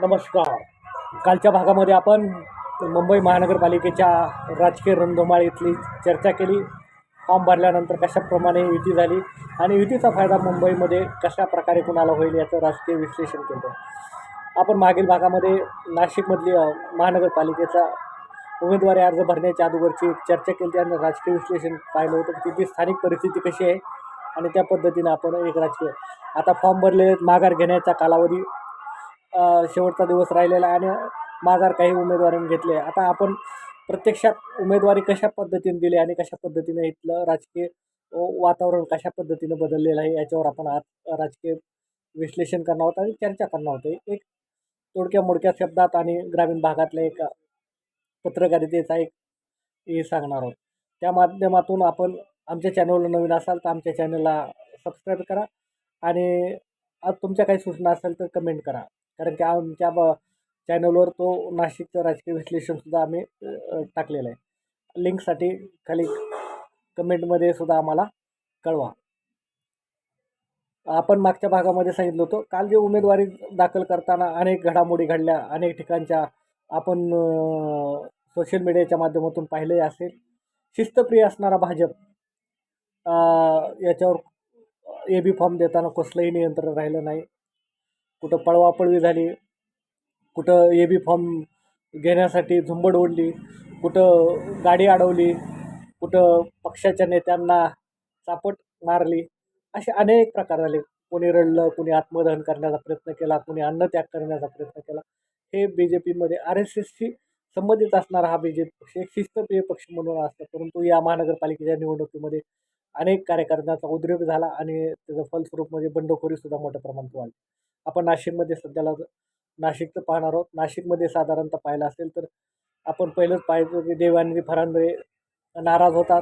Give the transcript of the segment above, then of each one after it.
नमस्कार. कालच्या भागामध्ये आपण मुंबई महानगरपालिकेच्या राजकीय रणधुमाळी इथली चर्चा केली. फॉर्म भरल्यानंतर कशाप्रमाणे युती झाली आणि युतीचा फायदा मुंबईमध्ये कशा प्रकारे कुणाला होईल याचं राजकीय विश्लेषण केलं. आपण मागील भागामध्ये नाशिकमधली महानगरपालिकेचा उमेदवारी अर्ज भरण्याच्या अगोदरची चर्चा केली आणि राजकीय विश्लेषण पाहिलं होतं की तिथली स्थानिक परिस्थिती कशी आहे आणि त्या पद्धतीनं आपण एक राजकीय आता फॉर्म भरले, माघार घेण्याचा कालावधी शेवटचा दिवस राहिलेला आहे आणि माघार काही उमेदवारांनी घेतले. आता आपण प्रत्यक्षात उमेदवारी कशा पद्धतीने दिली आणि कशा पद्धतीने इथलं राजकीय वातावरण कशा पद्धतीनं बदललेलं आहे याच्यावर आपण आज राजकीय विश्लेषण करणार आहोत आणि चर्चा करणार आहोत. एक थोडक्या मोडक्या शब्दात आणि ग्रामीण भागातल्या एक पत्रकारितेचा एक हे सांगणार आहोत. त्या माध्यमातून आपण आमच्या चॅनलला नवीन असाल तर आमच्या चॅनलला सबस्क्राईब करा आणि आज तुमच्या काही सूचना असेल तर कमेंट करा. कारण की आमच्या चॅनलवर तो नाशिकचं राजकीय विश्लेषणसुद्धा आम्ही टाकलेलं आहे. लिंकसाठी खाली कमेंटमध्ये सुद्धा आम्हाला कळवा. आपण मागच्या भागामध्ये सांगितलं होतं काल जे उमेदवारी दाखल करताना अनेक घडामोडी घडल्या, अनेक ठिकाणच्या आपण सोशल मीडियाच्या माध्यमातून पाहिलंही असेल. शिस्तप्रिय असणारा भाजप याच्यावर AB फॉर्म देताना कसलंही नियंत्रण राहिलं नाही. कुठं पळवापळवी झाली, कुठं AB फॉर्म घेण्यासाठी झुंबड ओढली, कुठं गाडी अडवली, कुठं पक्षाच्या नेत्यांना चापट मारली, असे अनेक प्रकार झाले. कोणी रडलं, कोणी आत्मदहन करण्याचा प्रयत्न केला, कोणी अन्नत्याग करण्याचा प्रयत्न केला. हे BJPमध्ये RSSशी संबंधित असणारा हा BJP पक्ष एक शिस्तप्रिय पक्ष म्हणून असतं. परंतु या महानगरपालिकेच्या निवडणुकीमध्ये अनेक कार्यकर्त्यांचा उद्रेक झाला आणि त्याचं फलस्वरूप म्हणजे बंडखोरीसुद्धा मोठ्या प्रमाणात वाढली. आपण नाशिकमध्ये सध्याला नाशिकचं पाहणार आहोत. नाशिकमध्ये साधारणतः पाहिलं असेल तर आपण पहिलंच पाहिलं की देवानंदी फरांदरे नाराज होतात,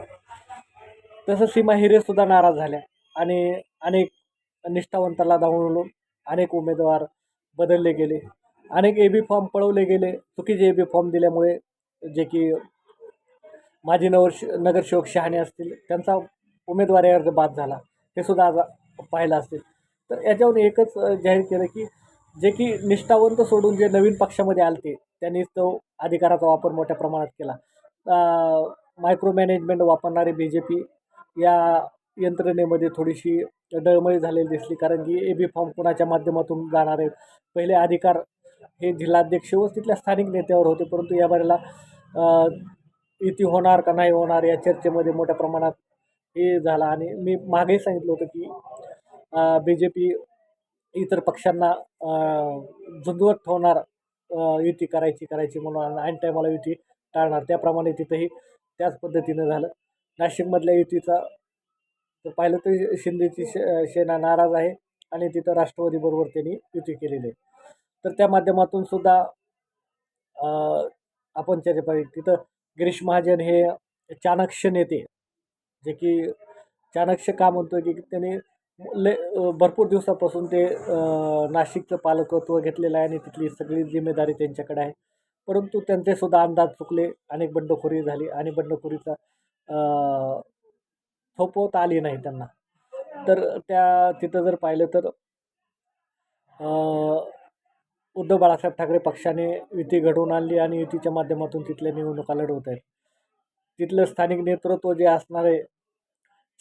तसं सीमा हिरेसुद्धा नाराज झाल्या आणि अनेक निष्ठावंताला धावून अनेक उमेदवार बदलले गेले, अनेक AB फॉर्म पळवले गेले. चुकीचे AB फॉर्म दिल्यामुळे जे की माजी नगरसेवक शहाणे असतील त्यांचा उमेदवारी अर्ज बाद झाला, हे सुद्धा आज पाहिलं असेल. तर याच्यावर एकच जाहीर केलं की जे की निष्ठावंत सोडून जे नवीन पक्षामध्ये आलते त्यांनीच तो अधिकाराचा वापर मोठ्या प्रमाणात केला. मायक्रो मॅनेजमेंट वापरणारे BJP या यंत्रणेमध्ये थोडीशी डळमळी झालेली दिसली. कारण की AB फॉर्म कोणाच्या माध्यमातून जाणार आहेत, पहिले अधिकार हे जिल्हाध्यक्ष व तिथल्या स्थानिक नेत्यावर होते. परंतु या बारीला युती होणार का नाही होणार या चर्चेमध्ये मोठ्या प्रमाणात हे झाला आणि मी मागेही सांगितलं होतं की BJP इतर पक्षांना झुंजवत ठेवणार, युती करायची म्हणून ऐन टायमाला युती टाळणार. त्याप्रमाणे तिथंही त्याच पद्धतीनं झालं. नाशिकमधल्या युतीचा पाहिलं तर शिंदेची सेना नाराज आहे आणि तिथं राष्ट्रवादीबरोबर त्यांनी युती केलेली आहे. तर त्या माध्यमातून सुद्धा आपण चर्चा पाहिजे. तिथं गिरीश महाजन हे चाणक्य नेते, जे की चाणक्य का म्हणतो की त्यांनी भरपूर दिवसापासून ते नाशिकचं पालकत्व घेतलेलं आहे आणि तिथली सगळी जिम्मेदारी त्यांच्याकडे आहे. परंतु त्यांचे सुद्धा अंदाज चुकले, अनेक बंडखोरी झाली आणि बंडखोरीचा थोपवता आली नाही त्यांना. तर तिथं जर पाहिलं तर उद्धव बाळासाहेब ठाकरे पक्षाने युती घडवून आणली आणि युतीच्या माध्यमातून तिथल्या निवडणुका लढवत आहेत. तिथलं स्थानिक नेतृत्व जे असणार आहे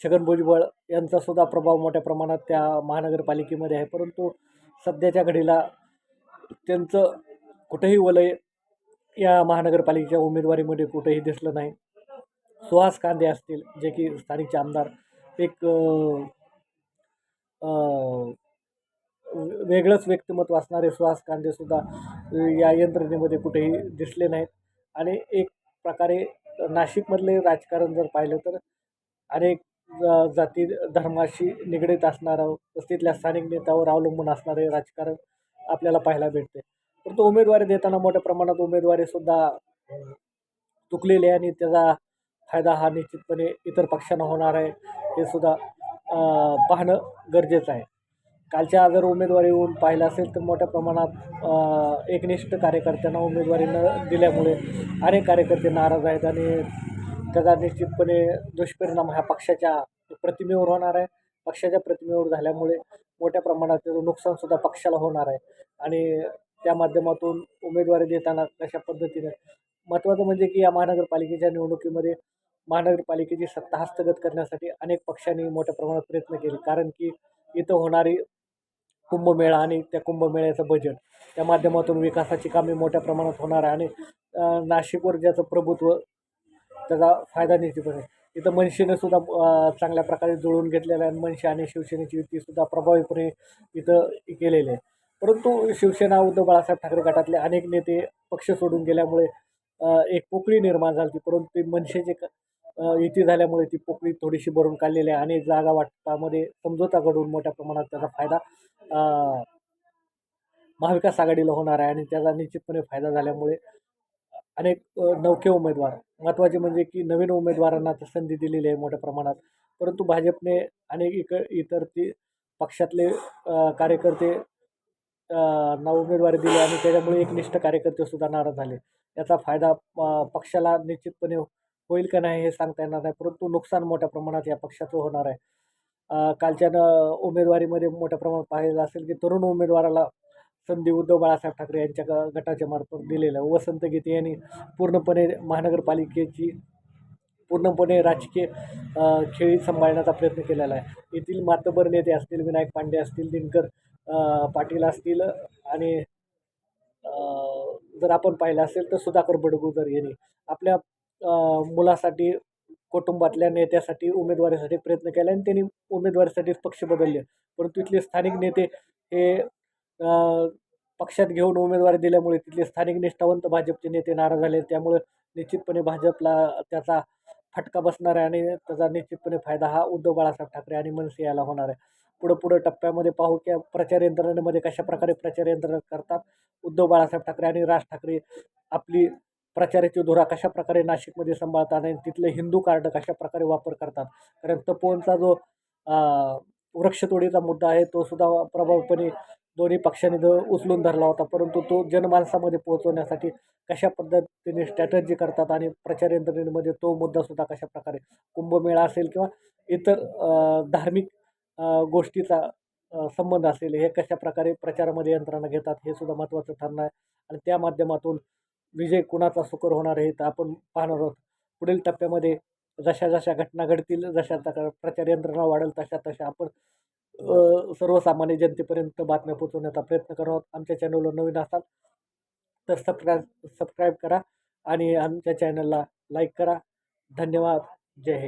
छगन भुजबळ यांचा सुद्धा प्रभाव मोठ्या प्रमाणात त्या महानगरपालिकेमध्ये आहे. परंतु सध्याच्या घडीला त्यांचं कुठेही वलय या महानगरपालिकेच्या उमेदवारीमध्ये कुठेही दिसलं नाही. सुहास कांदे असतील, जे की स्थानिकचे आमदार, एक वेगळंच व्यक्तिमत्व असणारे सुहास कांदेसुद्धा या यंत्रणेमध्ये कुठेही दिसले नाहीत. आणि एक प्रकारे नाशिकमधले राजकारण जर पाहिलं तर अनेक जाती धर्माशी निगडीत असणारं तिथल्या स्थानिक नेत्यावर अवलंबून असणारे राजकारण आपल्याला पाहायला भेटते. परंतु उमेदवारी देताना मोठ्या प्रमाणात उमेदवारीसुद्धा चुकलेली आहे आणि त्याचा फायदा हा निश्चितपणे इतर पक्षांना होणार आहे, हे सुद्धा पाहणं गरजेचं आहे. कालच्या जर उमेदवारी येऊन पाहिलं असेल तर मोठ्या प्रमाणात एकनिष्ठ कार्यकर्त्यांना उमेदवारी न दिल्यामुळे अनेक कार्यकर्ते नाराज आहेत आणि त्याचा निश्चितपणे दुष्परिणाम ह्या पक्षाच्या प्रतिमेवर होणार आहे. पक्षाच्या प्रतिमेवर झाल्यामुळे मोठ्या प्रमाणात त्याचं नुकसानसुद्धा पक्षाला होणार आहे आणि त्या माध्यमातून उमेदवारी देताना कशा पद्धतीने महत्त्वाचं म्हणजे की या महानगरपालिकेच्या निवडणुकीमध्ये महानगरपालिकेची सत्ता हस्तगत करण्यासाठी अनेक पक्षांनी मोठ्या प्रमाणात प्रयत्न केले. कारण की इथं होणारी कुंभमेळा आणि त्या कुंभमेळ्याचं बजेट त्या माध्यमातून विकासाची कामे मोठ्या प्रमाणात होणार आहे आणि नाशिकवर ज्याचं प्रभुत्व त्याचा फायदा निश्चितपणे इथं मनसेनं सुद्धा चांगल्या प्रकारे जुळवून घेतलेला आहे आणि मनसे आणि शिवसेनेची युतीसुद्धा प्रभावीपणे इथं केलेली आहे. परंतु शिवसेना उद्धव बाळासाहेब ठाकरे गटातले अनेक नेते पक्ष सोडून गेल्यामुळे एक पोकळी निर्माण झाली होती. परंतु ती मनसेचे युती झाल्यामुळे ती पोकळी थोडीशी भरून काढलेली आहे आणि जागा वाटपामध्ये समझोता घडवून मोठ्या प्रमाणात त्याचा फायदा महाविकास आघाडीला होणार आहे आणि त्याचा निश्चितपणे फायदा झाल्यामुळे अनेक नवखे उमेदवार महत्त्वाचे म्हणजे की नवीन उमेदवारांना आता संधी दिलेली आहे मोठ्या प्रमाणात. परंतु भाजपने अनेक इतर ती पक्षातले कार्यकर्ते ना उमेदवारी दिली आणि त्याच्यामुळे एकनिष्ठ कार्यकर्तेसुद्धा नाराज झाले. याचा फायदा पक्षाला निश्चितपणे होईल का नाही हे सांगता येणार नाही. परंतु नुकसान मोठ्या प्रमाणात या पक्षाचं होणार आहे. कालच्या उमेदवारीमध्ये मोठ्या प्रमाणात पाहिलं असेल की तरुण उमेदवाराला संधी उद्धव बाळासाहेब ठाकरे यांच्या गटाच्या मार्फत दिलेलं आहे. वसंत गीते यांनी पूर्णपणे महानगरपालिकेची पूर्णपणे राजकीय खेळी सांभाळण्याचा प्रयत्न केलेला आहे. येथील मातबर नेते असतील, विनायक पांडे असतील, दिनकर पाटील असतील आणि जर आपण पाहिलं असेल तर सुधाकर बडगुजर यांनी आपल्या मुलासाठी कुटुंबातल्या नेत्यासाठी उमेदवारीसाठी प्रयत्न केला आणि त्यांनी उमेदवारीसाठीच पक्ष बदलले. परंतु इथले स्थानिक नेते हे पक्षात घेऊन उमेदवारी दिल्यामुळे तिथले स्थानिक निष्ठावंत भाजपचे नेते नाराज झाले. त्यामुळे निश्चितपणे भाजपला त्याचा फटका बसणार आहे आणि त्याचा निश्चितपणे फायदा हा उद्धव बाळासाहेब ठाकरे आणि मनसे याला होणार आहे. पुढं टप्प्यामध्ये पाहू की प्रचार यंत्रणेमध्ये कशाप्रकारे प्रचार यंत्रणा करतात उद्धव बाळासाहेब ठाकरे आणि राज ठाकरे आपली प्रचाराची धुरा कशाप्रकारे नाशिकमध्ये सांभाळतात आणि तिथले हिंदू कार्ड कशाप्रकारे वापर करतात. कारण तपोवनचा जो वृक्षतोडीचा मुद्दा आहे तो सुद्धा प्रभावीपणे दोन्ही पक्षांनी उचलून धरला होता. परंतु तो जनमानसामध्ये पोहोचवण्यासाठी कशा पद्धतीने स्ट्रॅटर्जी करतात आणि प्रचार यंत्रणेमध्ये तो मुद्दासुद्धा कशाप्रकारे कुंभमेळा असेल किंवा इतर धार्मिक गोष्टीचा संबंध असेल हे कशाप्रकारे प्रचारामध्ये यंत्रणा घेतात हे सुद्धा महत्त्वाचं ठरणार आहे. आणि त्या माध्यमातून विजय कुणाचा सुकर होणार आहे तर आपण पाहणार आहोत. पुढील टप्प्यामध्ये जशा घटना घडतील, जशा प्रचार यंत्रणा वाढेल तशा आपण सर्वसामान्य जनतेपर्यंत बातम्या पोहोचवण्याचा प्रयत्न करत आहोत. आमच्या चॅनलवर नवीन असाल तर सबस्क्राईब करा आणि आमच्या चॅनलला लाईक करा. धन्यवाद. जय हिंद.